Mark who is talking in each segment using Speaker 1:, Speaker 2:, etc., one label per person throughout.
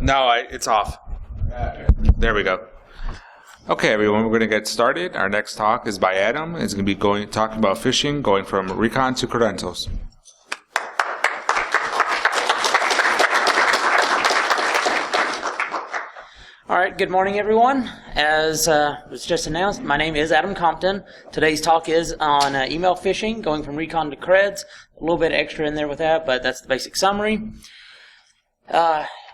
Speaker 1: No, it's off. There we go. Okay, everyone, we're going to get started. Our next talk is by Adam. It's going to be talking about phishing, going from Recon to credentials.
Speaker 2: All right, good morning, everyone. As was just announced, my name is Adam Compton. Today's talk is on email phishing, going from Recon to Creds. A little bit extra in there with that, but that's the basic summary.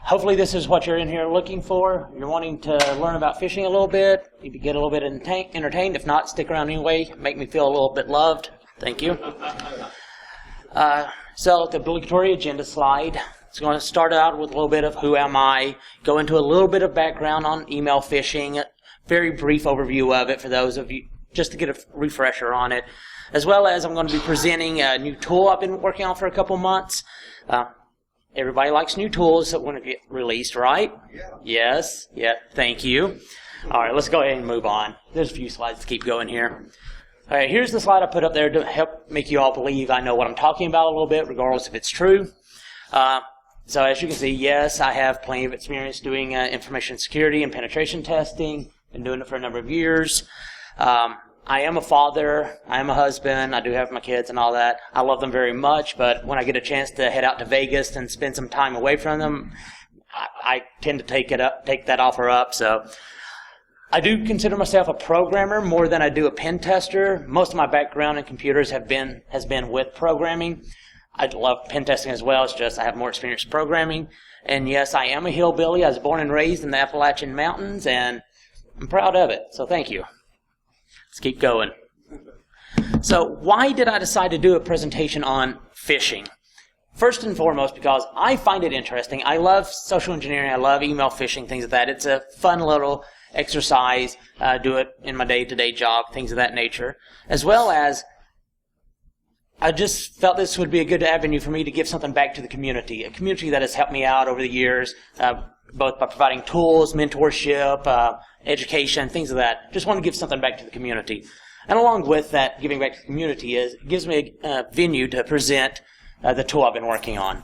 Speaker 2: Hopefully this is what you're in here looking for. You're wanting to learn about phishing a little bit, maybe get a little bit entertained. If not, stick around anyway. Make me feel a little bit loved. Thank you. So the obligatory agenda slide. It's going to start out with a little bit of who am I, go into a little bit of background on email phishing, very brief overview of it for those of you, just to get a refresher on it, as well as I'm going to be presenting a new tool I've been working on for a couple months. Everybody likes new tools that want to get released, right? Yeah. Yes. Yeah. Thank you. All right, let's go ahead and move on. There's a few slides to keep going here. All right, here's the slide I put up there to help make you all believe I know what I'm talking about a little bit, regardless if it's true. So as you can see, yes, I have plenty of experience doing information security and penetration testing. Been doing it for a number of years. I am a father, I am a husband, I do have my kids and all that. I love them very much, but when I get a chance to head out to Vegas and spend some time away from them, I tend to take that offer up. So I do consider myself a programmer more than I do a pen tester. Most of my background in computers has been with programming. I love pen testing as well, it's just I have more experience programming. And yes, I am a hillbilly. I was born and raised in the Appalachian Mountains, and I'm proud of it, so thank you. Let's keep going. So why did I decide to do a presentation on phishing? First and foremost, because I find it interesting. I love social engineering. I love email phishing, things like that. It's a fun little exercise. Do it in my day-to-day job, things of that nature. As well as I just felt this would be a good avenue for me to give something back to the community, a community that has helped me out over the years, both by providing tools, mentorship, education, things of that. Just want to give something back to the community. And along with that, giving back to the community, it gives me a venue to present the tool I've been working on.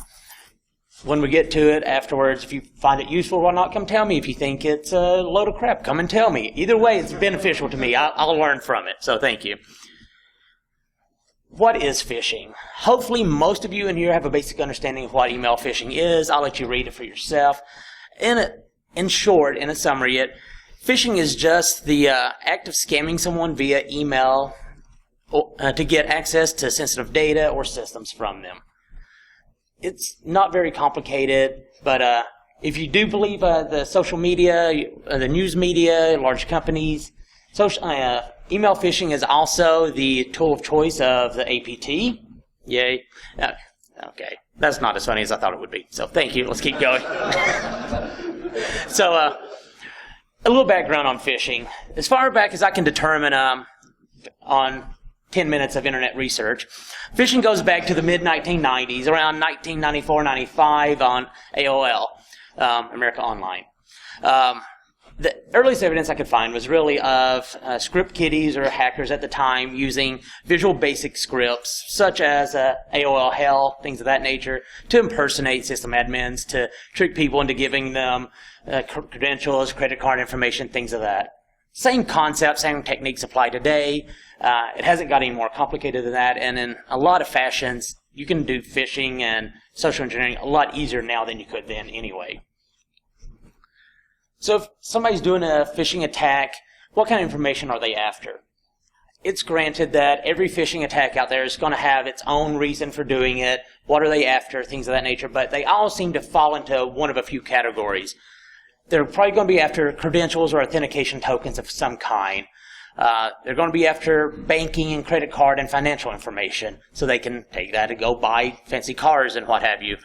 Speaker 2: When we get to it afterwards, if you find it useful or not, come tell me. If you think it's a load of crap, come and tell me. Either way, it's beneficial to me. I'll learn from it, so thank you. What is phishing? Hopefully most of you in here have a basic understanding of what email phishing is. I'll let you read it for yourself. In short, in a summary, phishing is just the act of scamming someone via email to get access to sensitive data or systems from them. It's not very complicated, but if you do believe the social media, the news media, large companies, email phishing is also the tool of choice of the APT. Yay. Okay. That's not as funny as I thought it would be. So thank you. Let's keep going. So a little background on phishing. As far back as I can determine on 10 minutes of internet research, phishing goes back to the mid-1990s, around 1994-95 on AOL, America Online. The earliest evidence I could find was really of script kiddies or hackers at the time using Visual Basic scripts, such as AOL Hell, things of that nature, to impersonate system admins, to trick people into giving them credentials, credit card information, things of that. Same concept, same techniques apply today. It hasn't got any more complicated than that, and in a lot of fashions, you can do phishing and social engineering a lot easier now than you could then anyway. So if somebody's doing a phishing attack, what kind of information are they after? It's granted that every phishing attack out there is going to have its own reason for doing it. What are they after? Things of that nature. But they all seem to fall into one of a few categories. They're probably going to be after credentials or authentication tokens of some kind. They're going to be after banking and credit card and financial information, so they can take that and go buy fancy cars and what have you.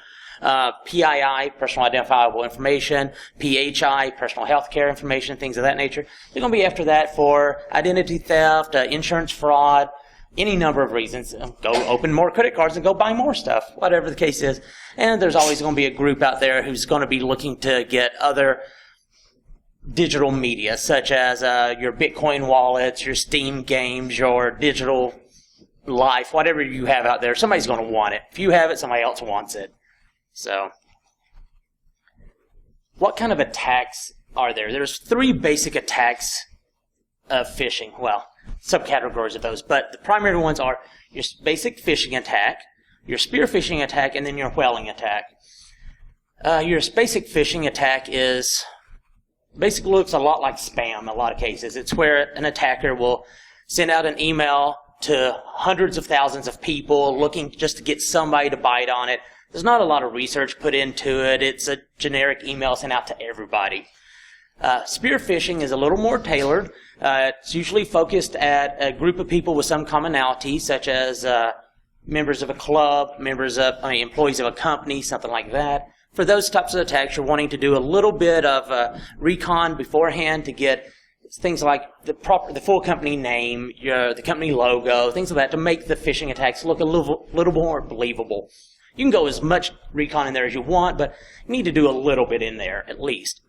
Speaker 2: PII, personal identifiable information, PHI, personal health care information, things of that nature. They're going to be after that for identity theft, insurance fraud, any number of reasons. Go open more credit cards and go buy more stuff, whatever the case is. And there's always going to be a group out there who's going to be looking to get other digital media, such as your Bitcoin wallets, your Steam games, your digital life, whatever you have out there. Somebody's going to want it. If you have it, somebody else wants it. So what kind of attacks are there? There's 3 basic attacks of phishing. Well, subcategories of those, but the primary ones are your basic phishing attack, your spear phishing attack, and then your whaling attack. Your basic phishing attack basically looks a lot like spam in a lot of cases. It's where an attacker will send out an email to hundreds of thousands of people looking just to get somebody to bite on it. There's not a lot of research put into it. It's a generic email sent out to everybody. Spear phishing is a little more tailored. It's usually focused at a group of people with some commonality, such as members of a club, employees of a company, something like that. For those types of attacks, you're wanting to do a little bit of recon beforehand to get things like the full company name, the company logo, things like that, to make the phishing attacks look a little more believable. You can go as much recon in there as you want, but you need to do a little bit in there at least.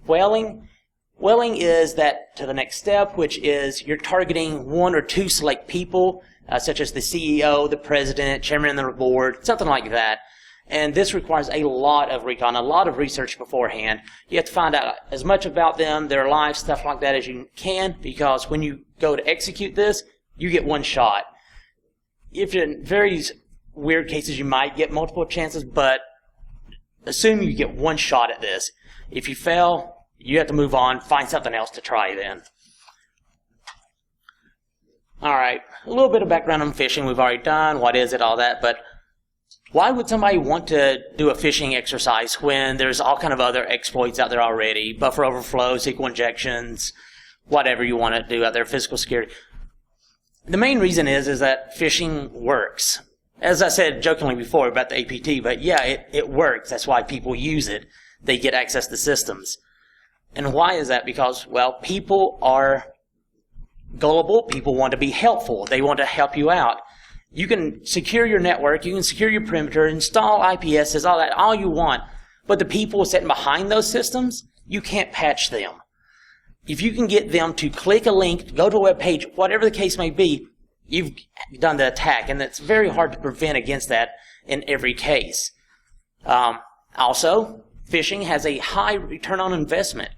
Speaker 2: Whaling is that to the next step, which is you're targeting 1 or 2 select people, such as the CEO, the president, chairman of the board, something like that. And this requires a lot of recon, a lot of research beforehand. You have to find out as much about them, their lives, stuff like that as you can, because when you go to execute this, you get 1 shot. If in very weird cases, you might get multiple chances, but assume you get 1 shot at this. If you fail, you have to move on, find something else to try then. Alright, a little bit of background on phishing we've already done, what is it, all that, but why would somebody want to do a phishing exercise when there's all kind of other exploits out there already? Buffer overflow, SQL injections, whatever you want to do out there, physical security. The main reason is that phishing works. As I said jokingly before about the APT, but yeah, it works. That's why people use it. They get access to systems. And why is that? Because, well, people are gullible. People want to be helpful. They want to help you out. You can secure your network, you can secure your perimeter, install IPSs, all you want. But the people sitting behind those systems, you can't patch them. If you can get them to click a link, go to a web page, whatever the case may be, you've done the attack. And it's very hard to prevent against that in every case. Also, phishing has a high return on investment.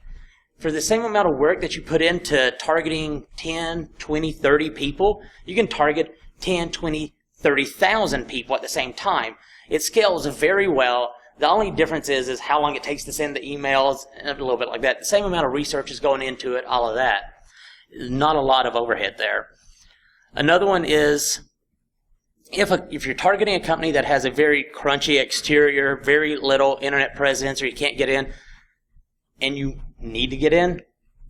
Speaker 2: For the same amount of work that you put into targeting 10, 20, 30 people, you can target 10, 20, 30,000 people at the same time. It scales very well. The only difference is how long it takes to send the emails, and a little bit like that. The same amount of research is going into it, all of that. Not a lot of overhead there. Another one is if you're targeting a company that has a very crunchy exterior, very little internet presence, or you can't get in, and you need to get in,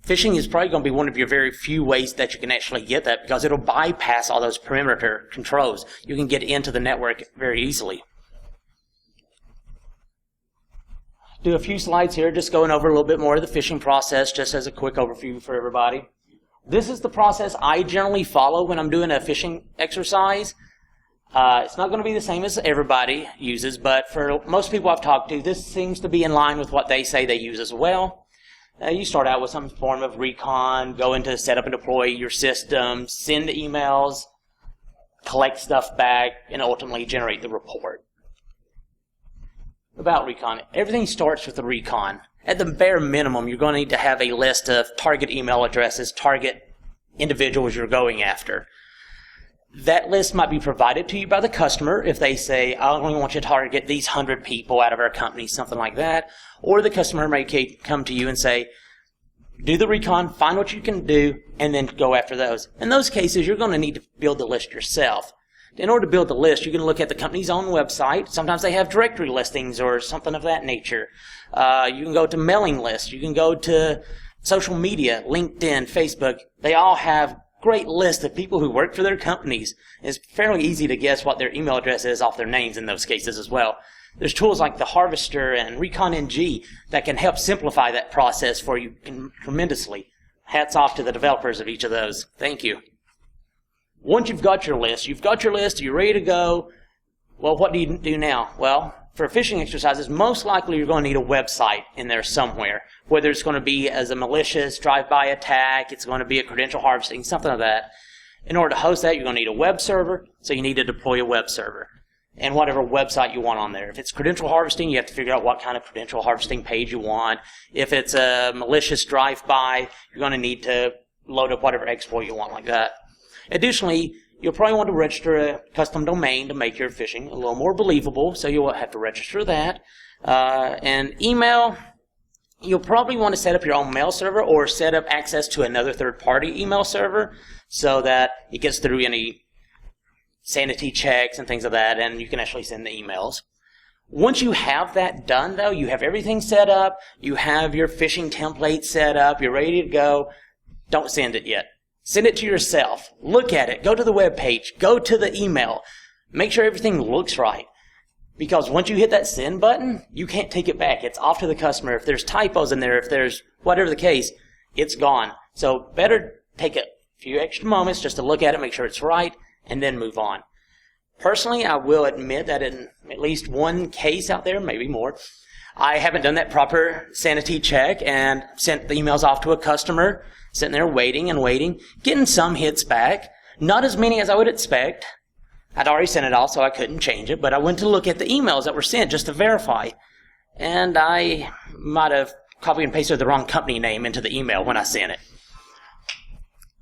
Speaker 2: phishing is probably going to be one of your very few ways that you can actually get that, because it'll bypass all those perimeter controls. You can get into the network very easily. Do a few slides here just going over a little bit more of the phishing process, just as a quick overview for everybody. This is the process I generally follow when I'm doing a phishing exercise. It's not going to be the same as everybody uses, but for most people I've talked to, this seems to be in line with what they say they use as well. You start out with some form of recon, go into set up and deploy your system, send emails, collect stuff back, and ultimately generate the report. About recon, everything starts with the recon. At the bare minimum, you're going to need to have a list of target email addresses, target individuals you're going after. That list might be provided to you by the customer if they say, I only want you to target these 100 people out of our company, something like that. Or the customer may come to you and say, do the recon, find what you can do, and then go after those. In those cases, you're going to need to build the list yourself. In order to build the list, you can look at the company's own website. Sometimes they have directory listings or something of that nature. You can go to mailing lists. You can go to social media, LinkedIn, Facebook. They all have great lists of people who work for their companies. It's fairly easy to guess what their email address is off their names in those cases as well. There's tools like the Harvester and Recon NG that can help simplify that process for you tremendously. Hats off to the developers of each of those. Thank you. Once you've got your list, you're ready to go. Well, what do you do now? Well, for phishing exercises, most likely you're going to need a website in there somewhere. Whether it's going to be as a malicious drive-by attack, it's going to be a credential harvesting, something like that. In order to host that, you're going to need a web server, so you need to deploy a web server. and whatever website you want on there. If it's credential harvesting, you have to figure out what kind of credential harvesting page you want. If it's a malicious drive-by, you're going to need to load up whatever exploit you want like that. Additionally, you'll probably want to register a custom domain to make your phishing a little more believable, so you'll have to register that. And email, you'll probably want to set up your own mail server or set up access to another third-party email server so that it gets through any sanity checks and things like that, and you can actually send the emails. Once you have that done, though, you have everything set up, you have your phishing template set up, you're ready to go, don't send it yet. Send it to yourself. Look at it. Go to the web page. Go to the email. Make sure everything looks right. Because once you hit that send button, you can't take it back. It's off to the customer. If there's typos in there, if there's whatever the case, it's gone. So better take a few extra moments just to look at it, make sure it's right, and then move on. Personally, I will admit that in at least one case out there, maybe more, I haven't done that proper sanity check and sent the emails off to a customer, sitting there waiting and waiting, getting some hits back. Not as many as I would expect. I'd already sent it off, so I couldn't change it, but I went to look at the emails that were sent just to verify. And I might have copied and pasted the wrong company name into the email when I sent it.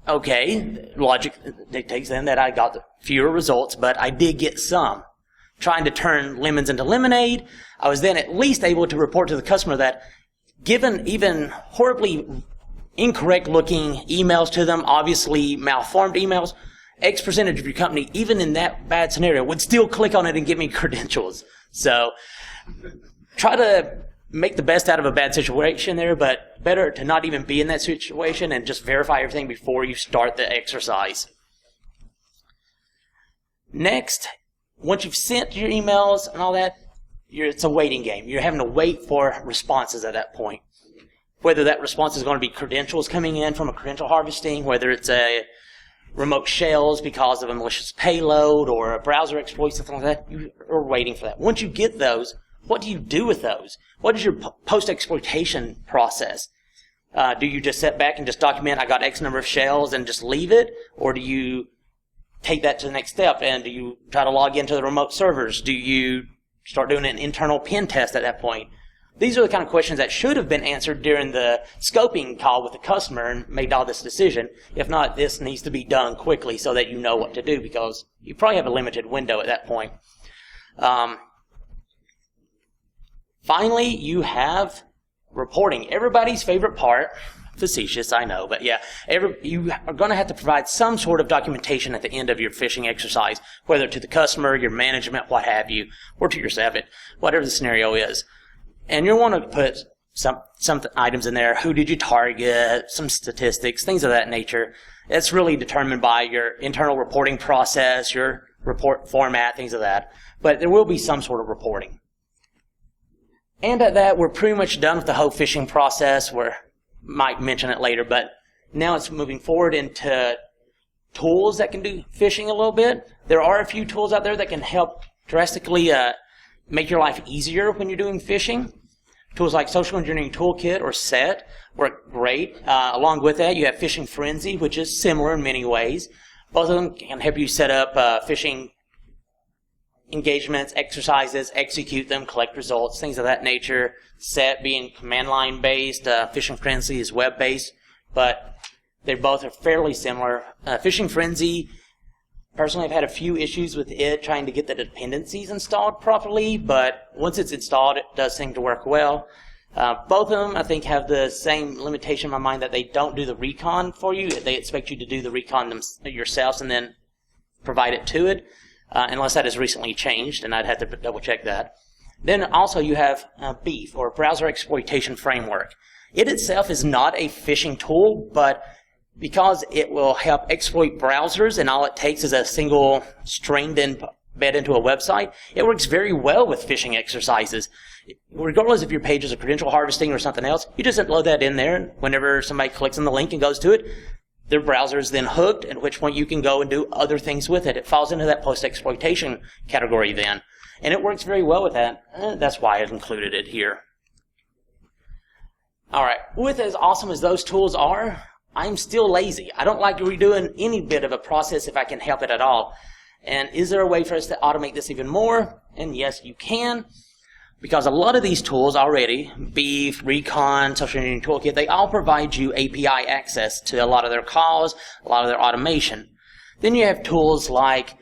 Speaker 2: Okay, logic dictates then that I got fewer results, but I did get some. Trying to turn lemons into lemonade, I was then at least able to report to the customer that given even horribly incorrect looking emails to them, obviously malformed emails, X percentage of your company, even in that bad scenario, would still click on it and give me credentials. So try to make the best out of a bad situation there, but better to not even be in that situation and just verify everything before you start the exercise. Next, once you've sent your emails and all that, it's a waiting game. You're having to wait for responses at that point. Whether that response is going to be credentials coming in from a credential harvesting, whether it's a remote shells because of a malicious payload or a browser exploit, something like that, you are waiting for that. Once you get those, what do you do with those? What is your post-exploitation process? Do you just sit back and just document, I got X number of shells and just leave it? Or do you take that to the next step and do you try to log into the remote servers? Do you start doing an internal pen test at that point? These are the kind of questions that should have been answered during the scoping call with the customer and made all this decision. If not, this needs to be done quickly so that you know what to do because you probably have a limited window at that point. Finally, you have reporting. Everybody's favorite part. Facetious, I know, but yeah. You are going to have to provide some sort of documentation at the end of your phishing exercise, whether to the customer, your management, what have you, or to yourself, whatever the scenario is. And you'll want to put some items in there. Who did you target? Some statistics, things of that nature. It's really determined by your internal reporting process, your report format, things of that. But there will be some sort of reporting. And at that, we're pretty much done with the whole phishing process. We might mention it later, but now it's moving forward into tools that can do phishing a little bit. There are a few tools out there that can help drastically make your life easier when you're doing phishing. Tools like Social Engineering Toolkit or SET work great. Along with that, you have Phishing Frenzy, which is similar in many ways. Both of them can help you set up phishing engagements, exercises, execute them, collect results, things of that nature. SET being command line based, Phishing Frenzy is web based, but they both are fairly similar. Phishing Frenzy, personally, I've had a few issues with it trying to get the dependencies installed properly, but once it's installed, it does seem to work well. Both of them, I think, have the same limitation in my mind that they don't do the recon for you. They expect you to do the recon yourselves and then provide it to it. Unless that has recently changed, and I'd have to double check that. Then also you have BEEF, or Browser Exploitation Framework. It itself is not a phishing tool, but because it will help exploit browsers and all it takes is a single string then embed into a website, it works very well with phishing exercises. Regardless if your page is a credential harvesting or something else, you just load that in there, and whenever somebody clicks on the link and goes to it, their browser is then hooked, at which point you can go and do other things with it. It falls into that post-exploitation category then. And it works very well with that. That's why I've included it here. Alright, with as awesome as those tools are, I'm still lazy. I don't like redoing any bit of a process if I can help it at all. And is there a way for us to automate this even more? And yes, you can. Because a lot of these tools already, Beef, Recon, Social Engineering Toolkit, they all provide you API access to a lot of their calls, a lot of their automation. Then you have tools like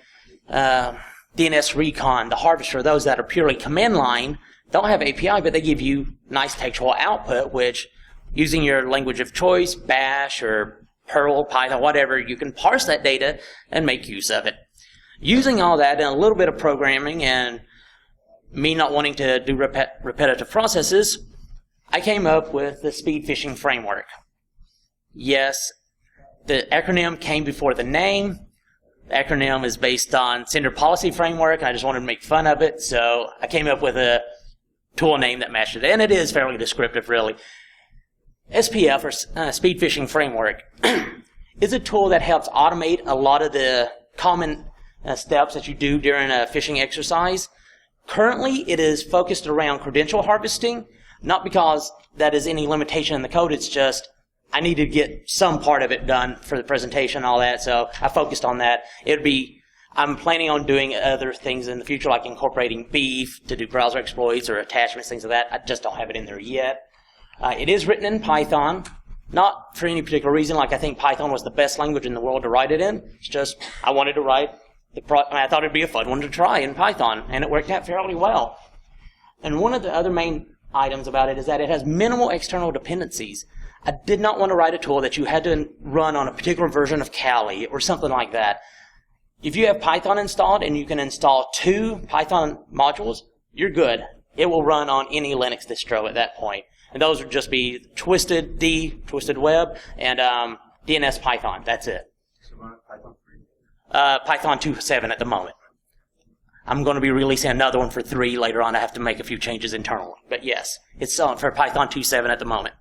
Speaker 2: DNS Recon, the Harvester, those that are purely command line, don't have API, but they give you nice textual output, which using your language of choice, Bash or Perl, Python, whatever, you can parse that data and make use of it. Using all that and a little bit of programming and me not wanting to do repetitive processes, I came up with the speed phishing framework. Yes, the acronym came before the name. The acronym is based on Sender Policy Framework, and I just wanted to make fun of it, so I came up with a tool name that matched it, and it is fairly descriptive, really. SPF, or Speed Phishing Framework, is a tool that helps automate a lot of the common steps that you do during a phishing exercise. Currently, it is focused around credential harvesting, not because that is any limitation in the code, it's just I need to get some part of it done for the presentation and all that, so I focused on that. I'm planning on doing other things in the future, like incorporating Beef to do browser exploits or attachments, things like that. I just don't have it in there yet. It is written in Python, not for any particular reason, like I think Python was the best language in the world to write it in. It's just I wanted to write I thought it'd be a fun one to try in Python, and it worked out fairly well. And one of the other main items about it is that it has minimal external dependencies. I did not want to write a tool that you had to run on a particular version of Kali or something like that. If you have Python installed and you can install 2 Python modules, you're good. It will run on any Linux distro at that point. And those would just be Twisted Web, and DNS Python. That's it. Python 2.7 at the moment. I'm going to be releasing another one for 3 later on. I have to make a few changes internally. But yes, it's for Python 2.7 at the moment.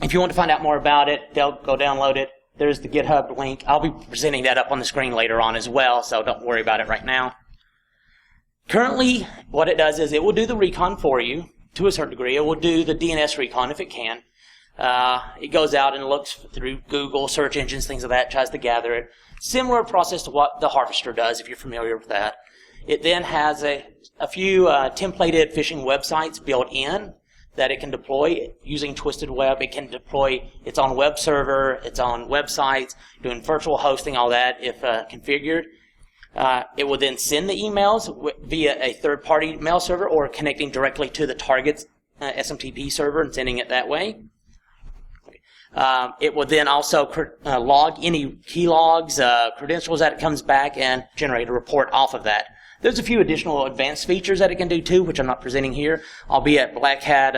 Speaker 2: If you want to find out more about it, go download it. There's the GitHub link. I'll be presenting that up on the screen later on as well, so don't worry about it right now. Currently, what it does is it will do the recon for you to a certain degree. It will do the DNS recon if it can. It goes out and looks through Google, search engines, things like that, tries to gather it. Similar process to what the Harvester does, if you're familiar with that. It then has a few templated phishing websites built in that it can deploy using Twisted Web. It can deploy its own web server, its own websites, doing virtual hosting, all that if configured. It will then send the emails via a third-party mail server or connecting directly to the target's SMTP server and sending it that way. It will then also log any key logs, credentials that it comes back, and generate a report off of that. There's a few additional advanced features that it can do too, which I'm not presenting here. I'll be at Black Hat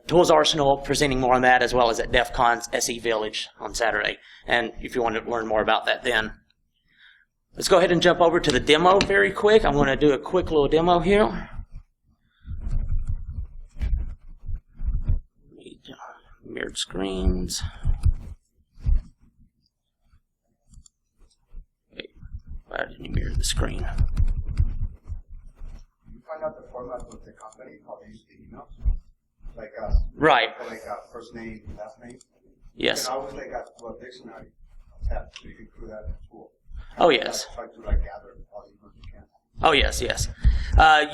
Speaker 2: Tools Arsenal presenting more on that, as well as at DEF CON's SE Village on Saturday. And if you want to learn more about that then. Let's go ahead and jump over to the demo very quick. I'm going to do a quick little demo here. Mirrored screens. Wait, why didn't you mirror the screen?
Speaker 3: You find out the format of the company, how they use the emails? Like
Speaker 2: right.
Speaker 3: Like first name, last name?
Speaker 2: Yes.
Speaker 3: You can always like a dictionary tab, so you can do that in school.
Speaker 2: Oh, yes.
Speaker 3: Try to like gather all the emails you can.
Speaker 2: Oh, yes, yes.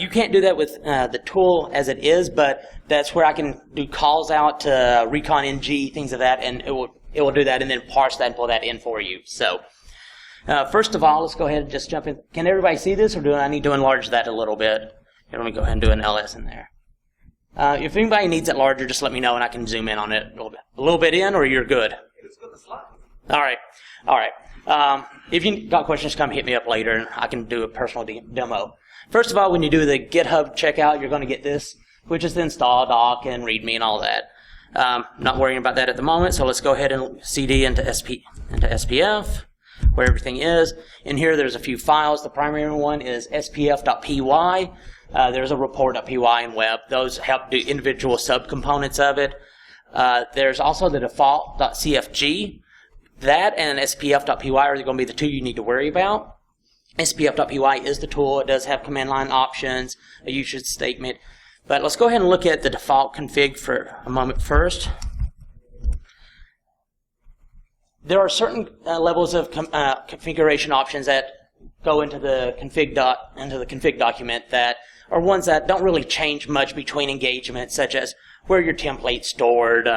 Speaker 2: You can't do that with the tool as it is, but that's where I can do calls out to Recon NG, things of that, and it will do that and then parse that and pull that in for you. So, first of all, let's go ahead and just jump in. Can everybody see this, or do I need to enlarge that a little bit? Here, let me go ahead and do an LS in there. If anybody needs it larger, just let me know and I can zoom in on it a little bit. A little bit in, or you're good?
Speaker 3: Let's go to the slide.
Speaker 2: All right. All right. If you got questions, come hit me up later, and I can do a personal demo. First of all, when you do the GitHub checkout, you're going to get this, which is the install doc and README and all that. Not worrying about that at the moment, so let's go ahead and CD into SPF, where everything is. In here, there's a few files. The primary one is spf.py. There's a report.py and web. Those help do individual subcomponents of it. There's also the default.cfg. That and spf.py are going to be the two you need to worry about. spf.py is the tool. It does have command line options, a usage statement. But let's go ahead and look at the default config for a moment first. there are certain levels of configuration options that go into the config document that are ones that don't really change much between engagements, such as where your template's stored,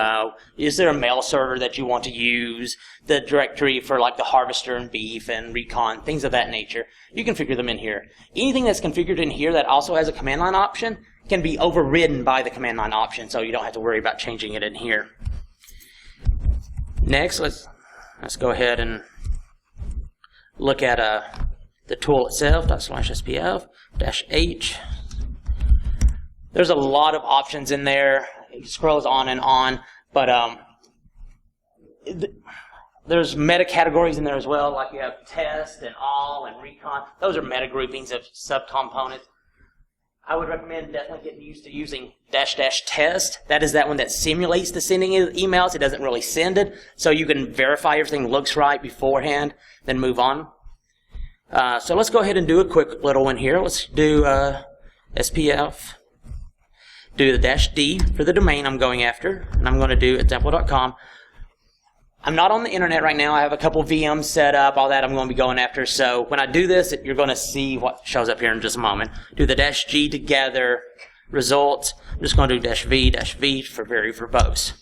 Speaker 2: is there a mail server that you want to use, the directory for like the harvester and beef and recon, things of that nature. You can configure them in here. Anything that's configured in here that also has a command line option can be overridden by the command line option, so you don't have to worry about changing it in here. Next, let's go ahead and look at the tool itself, /spf-h. There's a lot of options in there. It scrolls on and on, but there's meta categories in there as well, like you have test and all and recon. Those are meta groupings of subcomponents. I would recommend definitely getting used to using --test. That is that one that simulates the sending of emails. It doesn't really send it, so you can verify everything looks right beforehand, then move on. So let's go ahead and do a quick little one here. Let's do SPF. Do the -D for the domain I'm going after, and I'm going to do example.com. I'm not on the internet right now. I have a couple VMs set up, all that I'm going to be going after. So when I do this, you're going to see what shows up here in just a moment. Do the -G together, results. I'm just going to do -V for very verbose.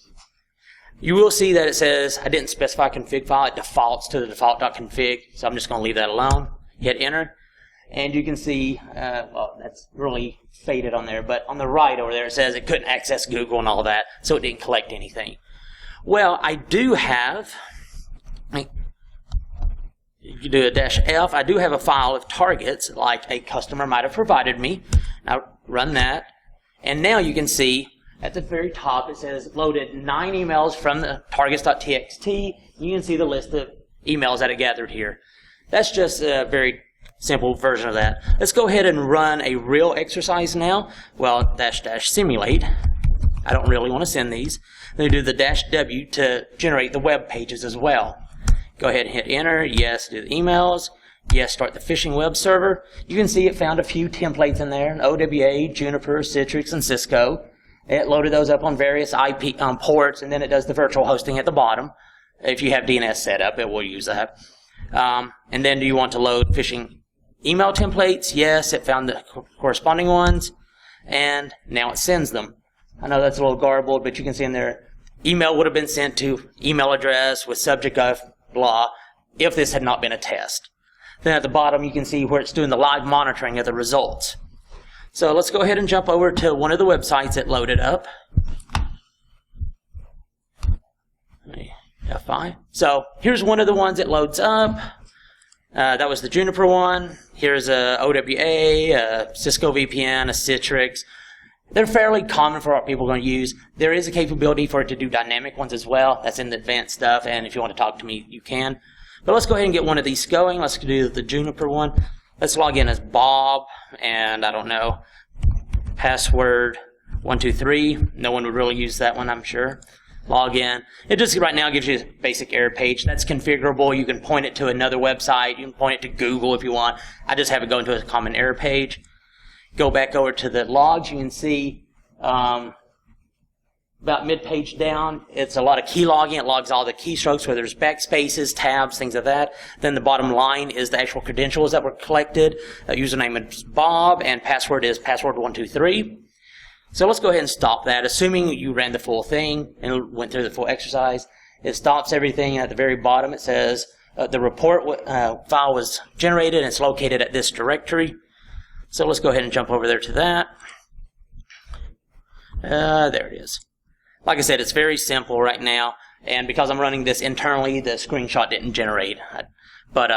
Speaker 2: You will see that it says I didn't specify config file. It defaults to the default.config, so I'm just going to leave that alone. Hit enter. And you can see, well, that's really faded on there, but on the right over there it says it couldn't access Google and all that, so it didn't collect anything. Well, I do have, you do a -F, I do have a file of targets like a customer might have provided me. Now run that, and now you can see at the very top it says loaded 9 emails from the targets.txt. You can see the list of emails that it gathered here. That's just a very simple version of that. Let's go ahead and run a real exercise now. Well, --simulate. I don't really want to send these. Then do the -W to generate the web pages as well. Go ahead and hit enter. Yes, do the emails. Yes, start the phishing web server. You can see it found a few templates in there. OWA, Juniper, Citrix, and Cisco. It loaded those up on various IP ports, and then it does the virtual hosting at the bottom. If you have DNS set up, it will use that. And then do you want to load phishing email templates? Yes, it found the corresponding ones, and now it sends them. I know that's a little garbled, but you can see in there, email would have been sent to email address with subject of blah if this had not been a test. Then at the bottom, you can see where it's doing the live monitoring of the results. So let's go ahead and jump over to one of the websites that loaded up. F5. So here's one of the ones that loads up. That was the Juniper one. Here's a OWA, a Cisco VPN, a Citrix. They're fairly common for what people are going to use. There is a capability for it to do dynamic ones as well. That's in the advanced stuff, and if you want to talk to me, you can. But let's go ahead and get one of these going. Let's do the Juniper one. Let's log in as Bob, and I don't know, password 123. No one would really use that one, I'm sure. Log in. It just right now gives you a basic error page. That's configurable. You can point it to another website. You can point it to Google if you want. I just have it go into a common error page. Go back over to the logs. You can see about mid-page down, it's a lot of key logging. It logs all the keystrokes, where there's backspaces, tabs, things like that. Then the bottom line is the actual credentials that were collected. Username is Bob, and password is password123. So let's go ahead and stop that. Assuming you ran the full thing and went through the full exercise, it stops everything. At the very bottom, it says the report file was generated and it's located at this directory. So let's go ahead and jump over there to that. There it is. Like I said, it's very simple right now, and because I'm running this internally, the screenshot didn't generate. But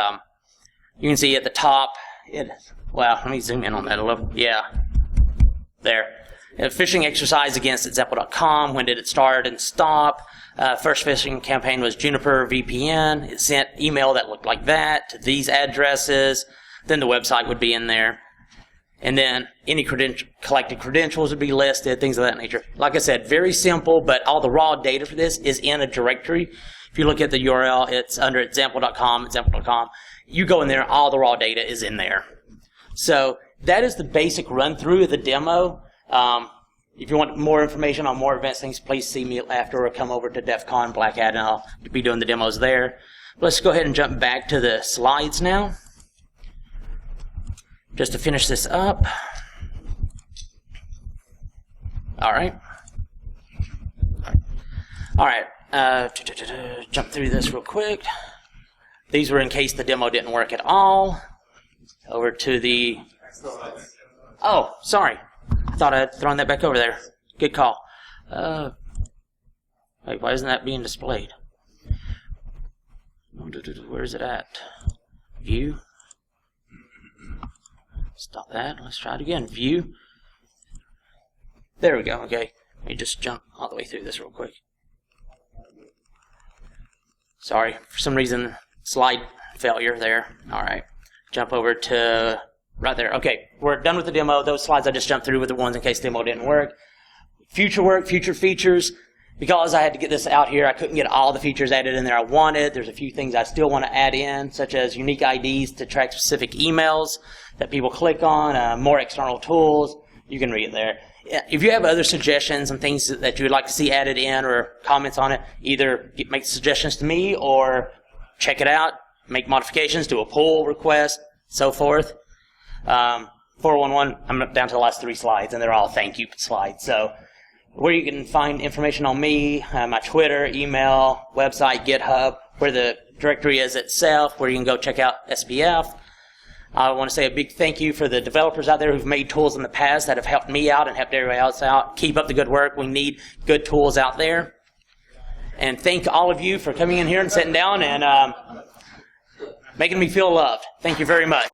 Speaker 2: you can see at the top, well, let me zoom in on that a little. Yeah, there. A phishing exercise against example.com. When did it start and stop? First phishing campaign was Juniper VPN. It sent email that looked like that to these addresses. Then the website would be in there. And then any collected credentials would be listed, things of that nature. Like I said, very simple, but all the raw data for this is in a directory. If you look at the URL, it's under example.com, example.com. You go in there, all the raw data is in there. So that is the basic run-through of the demo. If you want more information on more advanced things, please see me after or come over to DEF CON Black Hat, and I'll be doing the demos there. Let's go ahead and jump back to the slides now. Just to finish this up. All right. All right. Jump through this real quick. These were in case the demo didn't work at all. Over to the... Oh, sorry. I thought I'd thrown that back over there. Good call. Wait, why isn't that being displayed? Where is it at? View. Stop that. Let's try it again. View. There we go. Okay. Let me just jump all the way through this real quick. Sorry. For some reason, slide failure there. All right. Jump over to right there. Okay. We're done with the demo. Those slides I just jumped through with the ones in case demo didn't work. Future work, future features. Because I had to get this out here, I couldn't get all the features added in there I wanted. There's a few things I still want to add in, such as unique IDs to track specific emails that people click on, more external tools. You can read it there. If you have other suggestions and things that you would like to see added in or comments on it, either make suggestions to me or check it out, make modifications, do a pull request, so forth. 411, I'm down to the last 3 slides, and they're all thank you slides. So where you can find information on me, my Twitter, email, website, GitHub, where the directory is itself, where you can go check out SPF. I want to say a big thank you for the developers out there who've made tools in the past that have helped me out and helped everybody else out. Keep up the good work. We need good tools out there. And thank all of you for coming in here and sitting down and making me feel loved. Thank you very much.